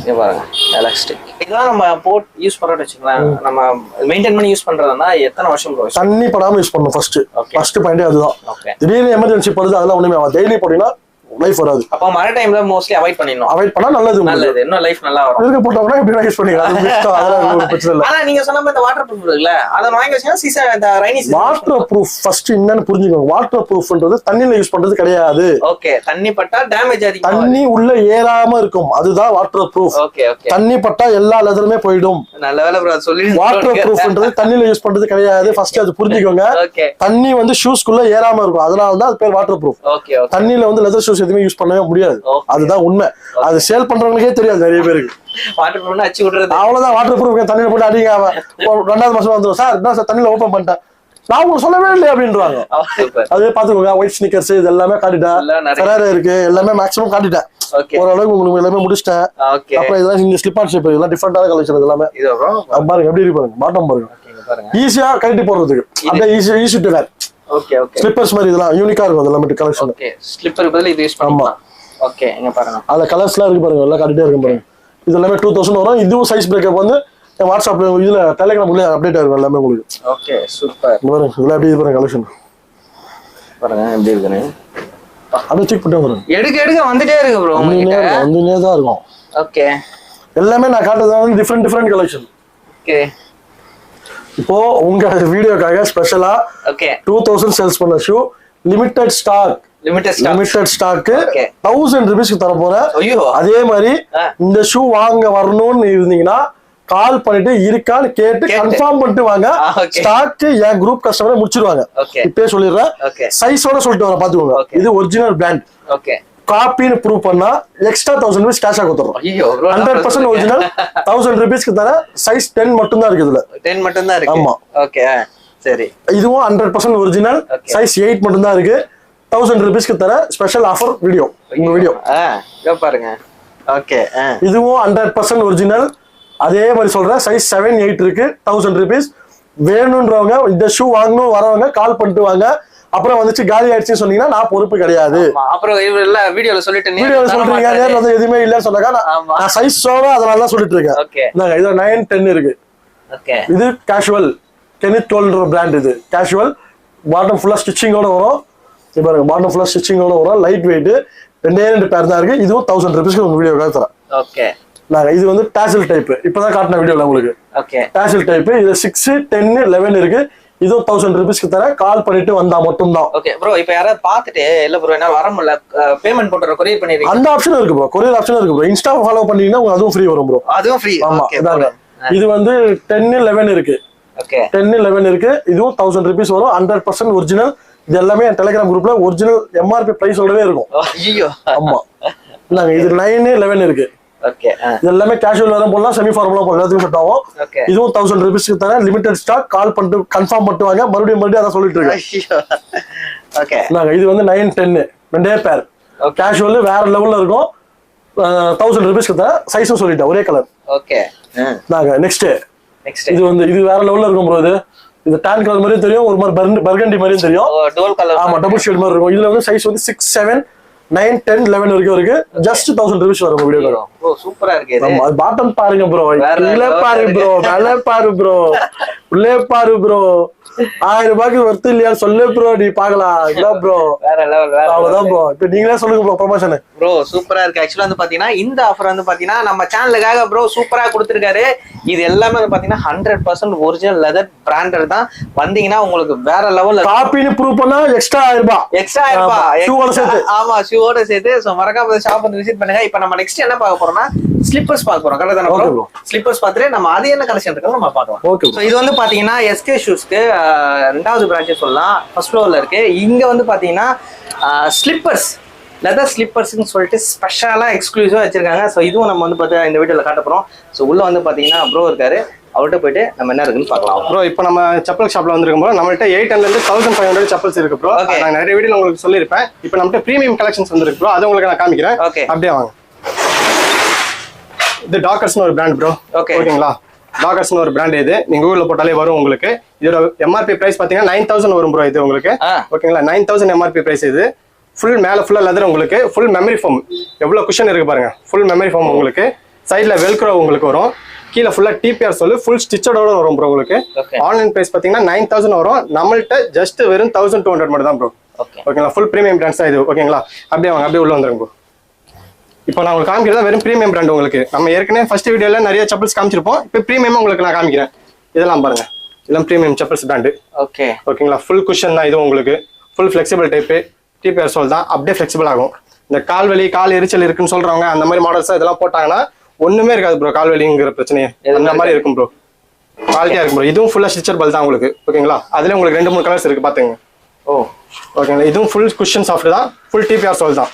இங்க பாருங்க எலாஸ்டிக். இதெல்லாம் நம்ம போட் யூஸ் பண்றோம்னு வச்சுக்கலாம். நம்ம மெயின்டைன் பண்ணி யூஸ் பண்றதுனா எத்தனை வருஷம் ப்ரோ? தண்ணி படாம யூஸ் பண்ணணும் ஃபர்ஸ்ட் பாயிண்ட் அதுதான். திடீர்னு எமர்ஜென்சி படுது அதெல்லாம் ஒண்ணுமே ஆகாது. டெய்லி போட்டீங்கன்னா லைஃப் வராது. அப்ப மழை டைம்ல மோஸ்ட்லி அவாய்ட் பண்ணிடணும். அவாய்ட் பண்ணா நல்லது. இன்னும் லைஃப் நல்லா வரும். இருக்க போட்டோம்னா எப்படி யூஸ் பண்ணிக்கலாம். அதெல்லாம் ஒரு பிரச்சனை இல்ல. ஆனா நீங்க சொன்ன மாதிரி இந்த வாட்டர் ப்ரூஃப் இருக்குல்ல, அத வாங்கி வச்சா சீசன் இந்த Raini season water proof first என்னன்னு புரிஞ்சுக்கோங்க. வாட்டர் ப்ரூஃப்ன்றது தண்ணில யூஸ் பண்றது கிடையாது. ஓகே. தண்ணி பட்டா டேமேஜ் ஆகும். தண்ணி உள்ள ஏறாம இருக்கும். அதுதான் வாட்டர் ப்ரூஃப். Okay okay. தண்ணி பட்டா எல்லா லெதருமே போயிடும். நல்ல வேளை ப்ரோ சொல்லி. வாட்டர் ப்ரூஃப்ன்றது தண்ணில யூஸ் பண்றது கிடையாது. ஃபர்ஸ்ட் அது புரிஞ்சுக்கோங்க. ஓகே. தண்ணி வந்து ஷூஸ்க்குள்ள ஏறாம இருக்கும். அதனால தான் அது பேர் வாட்டர் ப்ரூஃப். Okay okay. தண்ணில வந்து லெதர் ஷூஸ் எதுவுமே யூஸ் பண்ணவே முடியாது. அதுதான் உண்மை. அது சேல் பண்றவங்களுக்கே தெரியாது நிறைய பேருக்கு. வாட்டர் ப்ரூஃப்னா அச்சு விடுறது. அவ்வளவுதான். வாட்டர் ப்ரூஃப் தண்ணியில போட்டு அடிங்க. ரெண்டாவது மாசம் வந்துடும். சார் என்ன சார் தண்ணியில ஓபன் பண்ணிட்டேன், நான் உங்களுக்கு சொல்லவே இல்லை அப்படின்றாங்க. அதே பாத்துக்கோங்க. ஒயிட் ஸ்னிக்கர்ஸ் இது எல்லாமே காட்டிட்டேன். ஃபெராரி இருக்கு எல்லாமே மேக்ஸிமம் காட்டிட்டேன். ஓரளவுக்கு உங்களுக்கு எல்லாமே முடிச்சிட்டேன். அப்புறம் இதெல்லாம் இந்த ஸ்லிப் ஆன் ஷேப் இதெல்லாம் டிஃபரெண்டான கலெக்ஷன். இது எல்லாமே பாருங்க எப்படி இருக்கு பாருங்க. பாட்டம் பாருங்க. ஈஸியா கழட்டி போடுறதுக்கு அப்படியே easy to wear. Okay okay. Slippers மாதிரி இதெல்லாம் யூனிக்கா இருக்கும். அதெல்லாம் கலெக்ஷன். ஓகே. ஸ்லிப்பர் பதிலா இது யூஸ் பண்ணலாம். ஓகே. இங்க பாருங்க. அதுல கலர்ஸ்லாம் இருக்கு பாருங்க. எல்லாம் காட்டிட்டே இருக்கு பாருங்க. இது எல்லாமே 2000 வரும். இதுவும் சைஸ் பிரேக்கப் வந்து வாட்ஸ்அப்ல இதுல டெலிகிராம்ல அப்டேட் ஆகும் எல்லாமே உங்களுக்கு. Okay super. பாருங்க இதெல்லாம் எப்படி பாருங்க கலெக்ஷன் பாருங்க எப்படி இருக்குன்னு அப்படியே செக் பண்ணிட்டு பாருங்க. எடுக்க வந்துட்டே இருக்கு ப்ரோ. வந்துனே தான் இருக்கும். ஓகே. எல்லாமே நான் காட்டுறது வந்து டிஃபரெண்ட் கலெக்ஷன். ஓகே. இப்போ உங்க வீடியோக்காக ஸ்பெஷலா 2000 சேல்ஸ் பண்ண ஷூ லிமிடெட் ஸ்டாக் 1000 ரூபீஸ்க்கு தர போறேன். அதே மாதிரி இந்த ஷூ வாங்க வரணும்னு இருந்தீங்கன்னா கால் பண்ணிட்டு இருக்கான்னு கேட்டு கன்ஃபார்ம் பண்ணிட்டு வாங்க. ஸ்டாக் என் குரூப் கஸ்டமரை முடிச்சிருவாங்க. இப்பயே சொல்லிடுறேன். சைஸோட சொல்லிட்டு வர பாத்துக்கோங்க. இது ஒரிஜினல் பிராண்ட். காப்பின்னு ப்ரூவ் பண்ணா எக்ஸ்ட்ரா 1000 ரூபீஸ் கேஷா கொடுத்துறோம். 100% ஒரிஜினல் 1000 ரூபீஸ்க்கு தர சைஸ் 10 மட்டும் தான் இருக்கு. இதுல 10 மட்டும் தான் இருக்கு. ஆமா. ஓகே சரி. இதுவும் 100% ஒரிஜினல் சைஸ் 8 மட்டும் தான் இருக்கு. 1000 ரூபீஸ்க்கு தர ஸ்பெஷல் ஆஃபர் வீடியோ. உங்க வீடியோ பாருங்க. ஓகே. இதுவும் 100% ஒரிஜினல். அதே மாதிரி சொல்றேன். சைஸ் 7 8 இருக்கு. 1000 ரூபீஸ் வேணும்ன்றவங்க இந்த ஷூ வாங்கணும் வரவங்க கால் பண்ணிட்டு வாங்க. அப்புறம் வந்துச்சு காலி ஆயிடுச்சுன்னு சொன்னீங்கன்னா நான் பொறுப்பு கிடையாது. அப்புறம் வீடியோல சொல்லிட்டு சொல்றீங்க நேர்ல வந்து எதுவுமே இல்லன்னு சொன்னாக்கா நான் சைஸ் சோவா அதனாலதான் சொல்லிட்டு இருக்கேன். இது 9 10 இருக்கு. இது கேஷுவல் கெனித் 12 பிராண்ட். இது கேஷுவல் பாட்டம் ஃபுல்லா ஸ்டிச்சிங்கோட வரும். பாருங்க பாட்டம் ஃபுல்லா ஸ்டிச்சிங்கோட வரும். Light weight. 2 பேர் தான் இருக்கு. இதுவும் 1000 ரூபீஸ்க்கு உங்க வீடியோ தரேன். ஓகே. இது வந்து டாசல் டைப். இப்பதான் காட்டின வீடியோல உங்களுக்கு டாசல் டைப். இது 6 10 11 இருக்கு. இது 1000 ரூபீஸ்க்கு தர கால் பண்ணிட்டு வந்தா மட்டும் தான். Okay bro. இப்போ யாராவது பார்த்துட்டு இல்ல ப்ரோ என்னால வர முடியல பேமெண்ட் போட்டுற கொரியர் பண்ணிடுறீங்க அந்த ஆப்ஷன் இருக்கு ப்ரோ. கொரியர் ஆப்ஷன் இருக்கு ப்ரோ. இன்ஸ்டா ஃபாலோ பண்ணீங்கன்னா அதுவும் ஃப்ரீ வரும் ப்ரோ. அதுவும் ஃப்ரீ. ஓகே. இது வந்து 10 11 இருக்கு. ஓகே. 10 11 இருக்கு. இதுவும் 1000 ரூபீஸ் வரும். 100% ஒரிஜினல். இது எல்லாமே என் டெலிகிராம் குரூப்ல ஒரிஜினல் எம்ஆர்பி பிரைஸோடவே இருக்கும். ஐயோ. ஆமா. நாங்க இது 9 11 இருக்கு. ஓகே. இது எல்லாமே கேஷுவல் வேற போடலாம். செமி ஃபார்மலா போடலாம். எல்லாத்துக்கும் செட் ஆகும். இதுவும் 1000 ரூபீஸ்க்கு தர லிமிடெட் ஸ்டாக். கால் பண்ணிட்டு கன்ஃபார்ம் பண்ணிட்டு வாங்க. மறுபடியும் அதான் சொல்லிட்டு இருக்கேன். ஓகே. நாங்க இது வந்து 9 10 2 பேர் கேஷுவல் வேற லெவல்ல இருக்கும். 1000 ரூபீஸ்க்கு தர சைஸும் சொல்லிட்டேன். ஒரே கலர். ஓகே. நாங்க நெக்ஸ்ட் இது வந்து இது வேற லெவல்ல இருக்கும் ப்ரோ. இது டான் கலர் மாதிரியும் தெரியும். ஒரு மாதிரி பர்கண்டி மாதிரியும் தெரியும். Double colour. ஆமா டபுள் ஷேட் மாதிரி இருக்கும். இதுல வந்து சைஸ் வந்து 6 7 9 10 11 வரைக்கும் இருக்கு. ஜஸ்ட் 1000 ரூபீஸ் வரும் வீடியோ. ப்ரோ சூப்பரா இருக்கு. ஆமா அது பாட்டம் பாருங்க ப்ரோ. இல்ல பாருங்க ப்ரோ. நல்ல பாரு ப்ரோ. உள்ளே பாரு ப்ரோ 1000 ரூபாய்க்கு ஒர்த்து இல்லையா சொல்லு ப்ரோ நீ பாக்கலாம் இல்ல ப்ரோ வேற லெவல் அவ்வளவுதான் ப்ரோ இப்ப நீங்களே சொல்லுங்க ப்ரோ ப்ரொமோஷன் ப்ரோ சூப்பரா இருக்கு ஆக்சுவலா வந்து பாத்தீங்கன்னா இந்த ஆஃபர் வந்து பாத்தீங்கன்னா நம்ம சேனலுக்காக ப்ரோ சூப்பரா கொடுத்துருக்காரு இது எல்லாமே வந்து பாத்தீங்கன்னா 100% ஒரிஜினல் லெதர் பிராண்டட் தான் வந்தீங்கன்னா உங்களுக்கு வேற லெவல்ல காப்பின்னு ப்ரூவ் பண்ணா எக்ஸ்ட்ரா 1000 ரூபாய் ஷூவோட சேர்த்து ஆமா ஷூவோட சேர்த்து சோ மறக்காம ஷாப் வந்து விசிட் பண்ணுங்க இப்போ நம்ம நெக்ஸ்ட் என்ன பார்க்க போறோம்னா ஸ்லிப்பர்ஸ் பார்க்க போறோம் கரெக்ட்டா தானே ப்ரோ ஸ்லிப்பர்ஸ் பார்த்துட்டு நம்ம அது என்ன கலெக்ஷன் இருக்குன்னு நம்ம பார்க்கலாம் ஓகே சோ இது வந்து பாத்தீங்கன்னா எஸ்கே ஷூஸ்க்கு ரெண்டாவது பிரான்ச் சொல்லலாம் ஃபர்ஸ்ட் ஃப்ளோர்ல இருக்கு இங்க வந்து பாத்தீங்கன்னா ஸ்லிப்பர்ஸ் லெதர் ஸ்லிப்பர்ஸ்னு சொல்லிட்டு ஸ்பெஷலா எக்ஸ்க்ளூசிவா வச்சிருக்காங்க ஸோ இதுவும் நம்ம வந்து பார்த்தா இந்த வீடியோல காட்ட போறோம் ஸோ உள்ள வந்து பாத்தீங்கன்னா ப்ரோ இருக்காரு அவர்கிட்ட போயிட்டு நம்ம என்ன இருக்குன்னு பார்க்கலாம் ப்ரோ இப்போ நம்ம செப்பல் ஷாப்ல வந்திருக்கும் போது நம்மள்ட்ட 800 இருந்து 1500 செப்பல்ஸ் இருக்கு ப்ரோ நான் நிறைய வீடியோ உங்களுக்கு சொல்லியிருப்பேன் இப்போ நம்மகிட்ட பிரீமியம் கலெக்ஷன்ஸ் வந்திருக்கு ப்ரோ அதை உங்களுக்கு நான் காமிக்கிறேன் அப்படியே வாங்க இது டாக்கர்ஸ்னு ஒரு பிராண்ட் ப்ரோ ஓகேங்களா டாக்கர்ஸ்னு ஒரு பிராண்ட் இது நீங்க கூகுள்ல போட்டாலே வரும் உங்களுக்கு இதோட எம்ஆர்பி பிரைஸ் பாத்தீங்கன்னா 9000 வரும் ப்ரோ இது உங்களுக்கு ஓகேங்களா 9000 எம்ஆர்பி பிரைஸ் இது ஃபுல் மேல ஃபுல்லா லெதர் உங்களுக்கு ஃபுல் மெமரி ஃபோம் எவ்வளவு குஷன் இருக்கு பாருங்க ஃபுல் மெமரி ஃபோம் உங்களுக்கு சைட்ல வெல்க்ரோ உங்களுக்கு வரும் கீழே ஃபுல்லா டிபிஆர் சொல்லு ஃபுல் ஸ்டிச்சோட வரும் ப்ரோ உங்களுக்கு ஆன்லைன் பிரைஸ் பாத்தீங்கன்னா 9000 வரும் நம்மள்ட்ட ஜஸ்ட் வெறும் 1200 மட்டும் தான் ப்ரோ ஓகேங்களா ஃபுல் பிரீமியம் பிராண்ட்ஸ் தான் இது ஓகேங்களா அப்படியே வாங்க அப்படியே உள்ள வந்துருங்க ப்ரோ இப்போ நான் உங்களுக்கு காமிக்கிறதா வெறும் பிரீமியம் பிராண்ட் உங்களுக்கு நம்ம ஏற்கனவே ஃபர்ஸ்ட் வீடியோல நிறைய செப்பல்ஸ் காமிச்சிருப்போம் இப்போ பிரீமியமா உங்களுக்கு நான் காமிக்கிறேன் இதெல்லாம் பாருங்க இதெல்லாம் பிரீமியம் செப்பல்ஸ் பிராண்ட் ஓகேங்களா ஃபுல் குஷன் தான் இது உங்களுக்கு full flexible type TPR sole தான் அப்படியே ஃபிளெக்சிபிள் ஆகும் இந்த கால் வலி கால் எரிச்சல் இருக்குன்னு சொல்றவங்க அந்த மாதிரி மாடல்ஸ் இதெல்லாம் போட்டாங்கன்னா ஒண்ணுமே இருக்காது ப்ரோ கால் வலிங்கிற பிரச்சனையே அந்த மாதிரி இருக்கும் ப்ரோ குவாலிட்டியா இருக்கும் ப்ரோ இதுவும் ஃபுல்லா ஸ்டிச்சபிள் தான் உங்களுக்கு ஓகேங்களா அதுல உங்களுக்கு 2-3 கலர்ஸ் இருக்கு பாத்துங்க ஓகேங்களா இதுவும் ஃபுல் குஷன் சாஃப்ட் தான் ஃபுல் டிபிஆர் சோல் தான்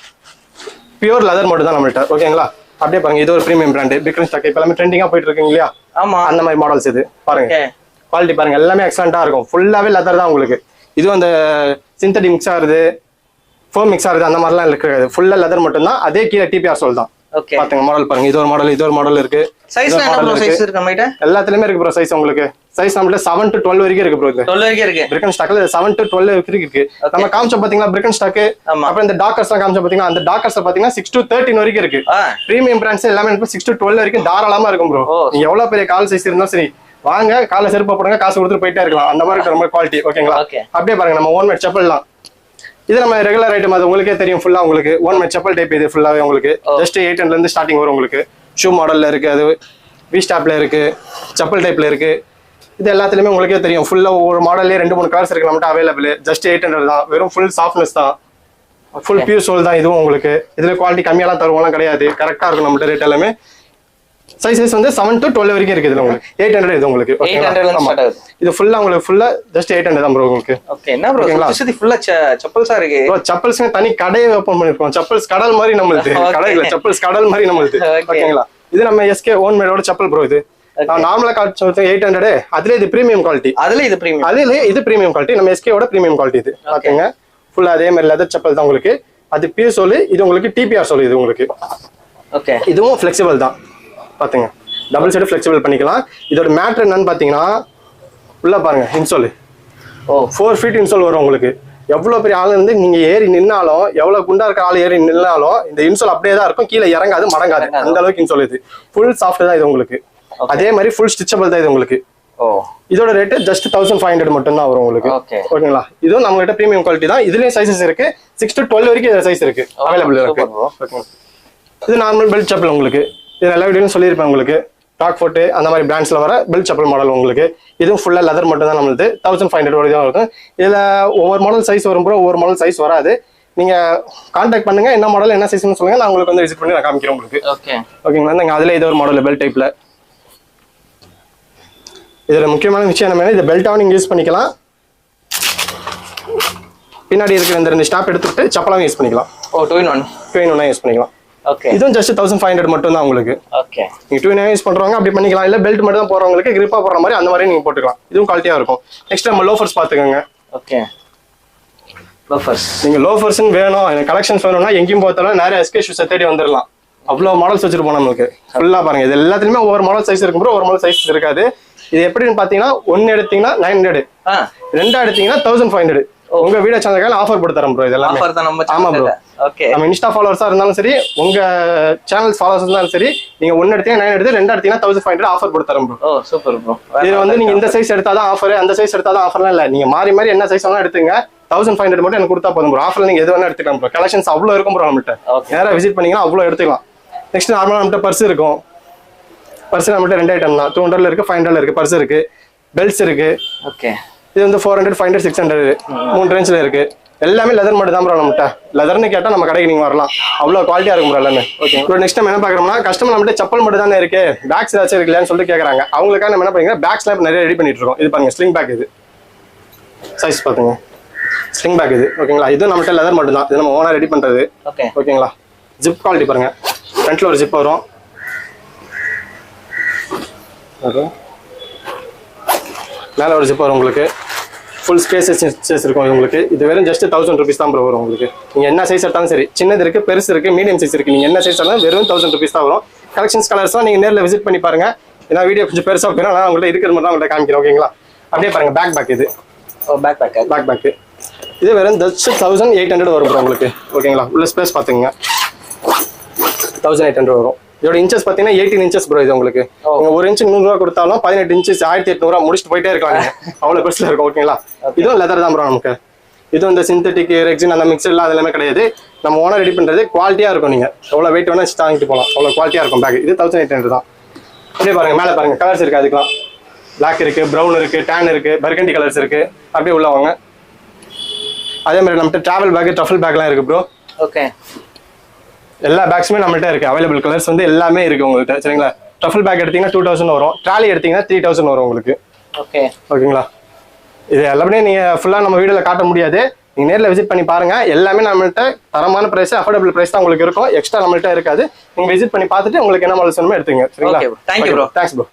பியூர் லெதர் மட்டும் தான் நம்மள்ட்ட ஓகேங்களா அப்படியே பாருங்க இது ஒரு பிரீமியம் பிராண்ட் பிக்ரன் ஸ்டாக் இப்போ எல்லாமே ட்ரெண்டிங்கா போயிட்டு இருக்கீங்க இல்லையா ஆமா அந்த மாதிரி மாடல்ஸ் இது பாருங்க குவாலிட்டி பாருங்க எல்லாமே எக்ஸலண்டா இருக்கும் ஃபுல்லாவே லெதர் தான் உங்களுக்கு இதுவும் அந்த சிந்தடிக் மிக்ஸ் ஆகுது ஃபோம் மிக்ஸ் ஆகுது அந்த மாதிரிலாம் இருக்காது ஃபுல்லா லெதர் மட்டும் தான் அதே கீழே டிபிஆர் சோல் தான் பாத்துங்க மாடல் பாருங்க இது ஒரு மாடல் இருக்கு எல்லாத்துலயுமே இருக்கு ப்ரோ சைஸ் உங்களுக்கு சைஸ் நம்மள்ட்ட 7 to 12 வரைக்கும் இருக்கு ப்ரோ 12 வரைக்கும் இருக்கு பிரிக்கன் ஸ்டாக்ல 7 to 12 வரைக்கும் இருக்கு நம்ம காமிச்ச பாத்தீங்களா பிரிக்கன் ஸ்டாக் அப்புறம் இந்த டாக்கர்ஸ்லாம் காமிச்ச பாத்தீங்கன்னா அந்த டாக்கர்ஸ் பாத்தீங்கன்னா 6 to 13 வரைக்கும் இருக்கு பிரீமியம் பிராண்ட்ஸ் எல்லாமே 6 to 12 வரைக்கும் தாராளமா இருக்கும் ப்ரோ நீங்க எவ்வளவு பெரிய கால் சைஸ் இருந்தாலும் சரி வாங்க கால செருப்பு போடுங்க காசு கொடுத்துட்டு போயிட்டே இருக்கலாம் அந்த மாதிரி ரொம்ப குவாலிட்டி ஓகேங்களா அப்படியே பாருங்க நம்ம ஓன் மேட் செப்பல்லாம் இது நம்ம ரெகுலர் ஐட்டம் அது உங்களுக்கே தெரியும் ஃபுல்லா உங்களுக்கு ஓன் மேட் செப்பல் டைப் இது ஃபுல்லாவே உங்களுக்கு ஜஸ்ட் 800 இருந்து ஸ்டார்டிங் வரும் உங்களுக்கு ஷூ மாடல்ல இருக்கு அது வி ஸ்டாப்ல இருக்கு செப்பல் டைப்ல இருக்கு இது எல்லாத்துலயுமே உங்களுக்கே தெரியும் ஃபுல்லா ஒவ்வொரு மாடல்லே 2-3 கலர்ஸ் இருக்கு நம்மகிட்ட அவைலபிள் ஜஸ்ட் 800 தான் வெறும் ஃபுல் சாஃப்ட்னஸ் தான் ஃபுல் பியூர் சோல் தான் இதுவும் உங்களுக்கு இதுல குவாலிட்டி கம்மியெல்லாம் தருவோம்லாம் கிடையாது கரெக்டா இருக்கும் நம்மகிட்ட ரேட் எல்லாமே சைஸஸ் வந்து 7 to 12 வரைக்கும் இருக்குது இதுல உங்களுக்கு 800 இது உங்களுக்கு 800 ஸ்டார்ட் ஆகுது இது ஃபுல்லா உங்களுக்கு ஃபுல்லா ஜஸ்ட் 800 தான் ப்ரோ உங்களுக்கு ஓகே என்ன ப்ரோ சுத்தி ஃபுல்லா செப்பல்ஸா இருக்கு ப்ரோ செப்பல்ஸ் தனி கடையை ஓபன் பண்ணிருக்கோம் செப்பல்ஸ் கடல் மாதிரி நம்மளுது கடையில செப்பல்ஸ் கடல் மாதிரி நம்மளுது ஓகேங்களா இது நம்ம எஸ்கே ஓன் மேடோட செப்பல் ப்ரோ இது நான் நார்மலா காட்சி 800 அதுல இது பிரீமியம் குவாலிட்டி அதுல இது பிரீமியம் குவாலிட்டி நம்ம எஸ்கே ஓட பிரீமியம் குவாலிட்டி இது பாத்தீங்க ஃபுல்லா அதே மாதிரி லெதர் செப்பல் தான் உங்களுக்கு அது பியூர் சோல் இது உங்களுக்கு டிபிஆர் சோல் இது உங்களுக்கு ஓகே இதுவும் ஃபிளெக்சிபிள் தான் பாத்துங்க டபுள் சைடு ஃபிளெக்சிபிள் பண்ணிக்கலாம் இதோட மேட்டர் என்னன்னு பாத்தீங்கன்னா உள்ள பாருங்க இன்சோல் 4 feet இன்சோல் வரும் உங்களுக்கு எவ்வளவு பெரிய ஆள் இருந்து நீங்க ஏறி நின்னாலும் எவ்வளவு குண்டா இருக்க ஆள் ஏறி நின்னாலும் இந்த இன்சோல் அப்படியே தான் இருக்கும் கீழே இறங்காது மடங்காது அந்த அளவுக்கு இன்சோல் இது ஃபுல் சாஃப்ட் தான் இது உங்களுக்கு அதே மாதிரி ஃபுல் ஸ்டிச்சபிள் தான் இது உங்களுக்கு இதோட ரேட் ஜஸ்ட் 1500 மட்டும் தான் வரும் உங்களுக்கு ஓகேங்களா இதுவும் நம்ம கிட்ட பிரீமியம் குவாலிட்டி தான் இதுலயும் சைஸஸ் இருக்கு 6 to 12 வரைக்கும் சைஸ் இருக்கு அவைலபிள் இருக்கு இது நார்மல் பெல்ட் செப்பல் உங்களுக்கு இது எல்லா வீடியோலும் சொல்லியிருப்பேன் உங்களுக்கு டாக் ஃபோர்ட் அந்த மாதிரி பிராண்ட்ஸ்ல வர பெல்ட் செப்பல் மாடல் உங்களுக்கு இதுவும் ஃபுல்லா லெதர் மட்டும் தான் நம்மளுது 1500 வரைக்கும் இருக்கும் இதுல ஒவ்வொரு மாடல் சைஸ் வரும் ப்ரோ ஒவ்வொரு மாடல் சைஸ் வராது நீங்க கான்டாக்ட் பண்ணுங்க என்ன மாடல் என்ன சைஸ்னு சொல்லுங்க நான் உங்களுக்கு வந்து விசிட் பண்ணி நான் காமிக்கிறேன் உங்களுக்கு ஓகேங்களா நீங்க அதுல இது ஒரு மாடல் பெல்ட் டைப்ல இதுல முக்கியமான விஷயம் என்ன இது பெல்ட்டாவும் நீங்க யூஸ் பண்ணிக்கலாம் பின்னாடி இருக்கிற இந்த 2 ஸ்டாப் எடுத்துட்டு செப்பலாவும் யூஸ் பண்ணிக்கலாம் 2 in 1 யூஸ் பண்ணிக்கலாம் இதுவும் ஜஸ்ட் 1500 மட்டும் தான் உங்களுக்கு நீங்க 2 in 1 யூஸ் பண்றவங்க அப்படி பண்ணிக்கலாம் இல்ல பெல்ட் மட்டும் தான் போறவங்களுக்கு கிரிப்பா போற மாதிரி அந்த மாதிரி நீங்க போட்டுக்கலாம் இதுவும் குவாலிட்டியா இருக்கும் நெக்ஸ்ட் நம்ம லோஃபர்ஸ் பாத்துக்கோங்க நீங்க லோஃபர்ஸ் வேணும் எனக்கு கலெக்ஷன்ஸ் வேணும்னா எங்கேயும் போத்தாலும் நிறைய எஸ்கே ஷூஸ் தேடி வந்துடலாம் அவ்வளவு மாடல்ஸ் வச்சிருப்போம் நமக்கு ஃபுல்லா பாருங்க இது எல்லாத்துலயுமே ஒவ்வொரு மாடல் சைஸ் இருக்கும் ப்ரோ ஒரு மாடல் சைஸ் இருக்காது இது எப்படின்னு பாத்தீங்கன்னா 1 எடுத்தீங்கன்னா 900 2 எடுத்தீங்கன்னா 1500 உங்க வீடியோ சேனலுக்கு ஆஃபர் போட்டு தரேன் ப்ரோ இதெல்லாம் ஆமா ப்ரோ நம்ம இன்ஸ்டா ஃபாலோவர்ஸா இருந்தாலும் சரி, உங்க சேனல் ஃபாலோவர்ஸ் இருந்தாலும் சரி, நீங்க 1 எடுத்தீங்கன்னா 9 எடுத்து 2 எடுத்தீங்கன்னா 1500 ஆஃபர் போட்டு தரோம் ப்ரோ. Super bro. இது வந்து நீங்க இந்த சைஸ் எடுத்தாதான் ஆஃபர், அந்த சைஸ் எடுத்தாதான் ஆஃபர்லாம் இல்ல. நீங்க மாறி மாறி என்ன சைஸ் வேணா எடுத்துங்க. 1500 மட்டும் எனக்கு கொடுத்தா போதும் ப்ரோ. ஆஃபர்ல நீங்க எது வேணா எடுத்துக்கலாம் ப்ரோ. கலெக்ஷன்ஸ் அவ்வளவு இருக்கும் ப்ரோ நம்மகிட்ட. நேரா விசிட் பண்ணீங்கன்னா அவ்வளவு எடுத்துக்கலாம். நெக்ஸ்ட் நார்மலா நம்மகிட்ட பர்ஸ் இருக்கும். பர்ஸ் நம்மகிட்ட 2 ஐட்டம் தான். 200ல இருக்கு, 500ல இருக்கு. பர்ஸ் இருக்கு, பெல்ட்ஸ் இருக்கு. ஓகே. இது வந்து 400, 500, 600 3 ரேஞ்ச்ல இருக்கு. எல்லாமே லெதர் மட்டும் தான் ப்ரோ நம்மகிட்ட. லெதர்னு கேட்டா நம்ம கடைக்கு நீங்க வரலாம். அவ்வளவு குவாலிட்டியா இருக்கும் ப்ரோ எல்லாமே. Okay bro. நெக்ஸ்ட் நம்ம என்ன பாக்குறோம்னா, கஸ்டமர் நம்மகிட்ட செப்பல் மட்டும் தானே இருக்கு, பேக்ஸ் ஏதாச்சும் இருக்குல்லையான்னு சொல்லிட்டு கேக்குறாங்க. அவங்களுக்காக நம்ம என்ன பண்ணிக்கிறோம், பேக்ஸ்லாம் இப்போ நிறைய ரெடி பண்ணிட்டு இருக்கோம். இது பாருங்க, ஸ்லிங் பேக். இது சைஸ் பாத்துங்க, ஸ்லிங் பேக் இது. ஓகேங்களா, இது நம்மகிட்ட லெதர் மட்டும் தான். இது நம்ம ஓனா ரெடி பண்றது. ஓகேங்களா. ஜிப் குவாலிட்டி பாருங்க, ஃப்ரண்ட்ல ஒரு ஜிப் வரும். மேல ஒரு ஜிப் வரும் உங்களுக்கு. ஃபுல் ஸ்பேசஸ் இருக்கும் உங்களுக்கு. இது வெறும் ஜஸ்ட் 1000 rupees தான் ப்ரோ வரும் உங்களுக்கு. நீங்க என்ன சைஸ் எடுத்தாலும் சரி, சின்னது இருக்கு, பெருசு இருக்கு, மீடியம் சைஸ் இருக்கு. நீங்க என்ன சைஸ் எடுத்தாலும் வெறும் 1000 rupees தான் வரும். கலெக்ஷன்ஸ் கலர்ஸ்லாம் நீங்க நேரில் விசிட் பண்ணி பாருங்க. ஏன்னா வீடியோ கொஞ்சம் பெருசாக போயிடும், நான் உங்கள்ட்ட இருக்கிற மட்டும் தான் உங்கள்ட்ட காமிக்கிறேன். ஓகேங்களா. அப்படியே பாருங்க, பேக் இது பேக் இது வெறும் ஜஸ்ட் 1800 வரும் ப்ரோ உங்களுக்கு. ஓகேங்களா. உள்ள ஸ்பேஸ் பாத்துங்க, 1800 வரும். இதோட இன்ச்சஸ் பாத்தீங்கன்னா 18 inches ப்ரோ. இது உங்களுக்கு நீங்க 1 inch 100 ரூபா கொடுத்தாலும் 18 inches 1800 ரூபா முடிச்சுட்டு போயிட்டே இருக்காங்க. அவ்வளவு பெருசுல இருக்கும். ஓகேங்களா. இதுவும் லெதர் தான் ப்ரோ நமக்கு. இதுவும் இந்த சிந்தட்டிக், ரெக்ஸின் அந்த மிக்சர் எல்லாம் அதெல்லாமே கிடையாது. நம்ம ஓனர் ரெடி பண்றது குவாலிட்டியா இருக்கும். நீங்க எவ்வளவு வெயிட் வேணா தாங்கிட்டு போகலாம். அவ்வளவு குவாலிட்டியா இருக்கும் பேக். இது 1800 தான். அப்படியே பாருங்க, மேல பாருங்க, கலர்ஸ் இருக்கு. அதுக்கெல்லாம் பிளாக் இருக்கு, ப்ரௌன் இருக்கு, டேன் இருக்கு, பர்கண்டி கலர்ஸ் இருக்கு. அப்படியே உள்ள வாங்க. அதே மாதிரி நம்மகிட்ட டிராவல் பேக், ட்ரஃபிள் பேக்லாம் இருக்கு ப்ரோ. ஓகே. எல்லா பேக்ஸுமே நம்மள்ட்ட இருக்கு. அவைலபிள் கலர்ஸ் வந்து எல்லாமே இருக்கு உங்கள்கிட்ட. சரிங்களா. ட்ரஃபிள் பேக் எடுத்தீங்கன்னா 2000 வரும். ட்ராலி எடுத்தீங்கன்னா 3000 வரும் உங்களுக்கு. ஓகே. ஓகேங்களா. இது எல்லாமே நீங்க ஃபுல்லா நம்ம வீடியோல காட்ட முடியாது. நீங்க நேரில் விசிட் பண்ணி பாருங்க. எல்லாமே நம்மள்ட்ட தரமான பிரைஸ், அஃபோர்டபிள் பிரைஸ் தான் உங்களுக்கு இருக்கும். எக்ஸ்ட்ரா நம்மள்ட்ட இருக்காது. நீங்க விசிட் பண்ணி பார்த்துட்டு உங்களுக்கு என்ன மாடல்ஸ் வேணுமோ எடுத்துங்க. சரிங்களா. Thank you bro. Thanks bro.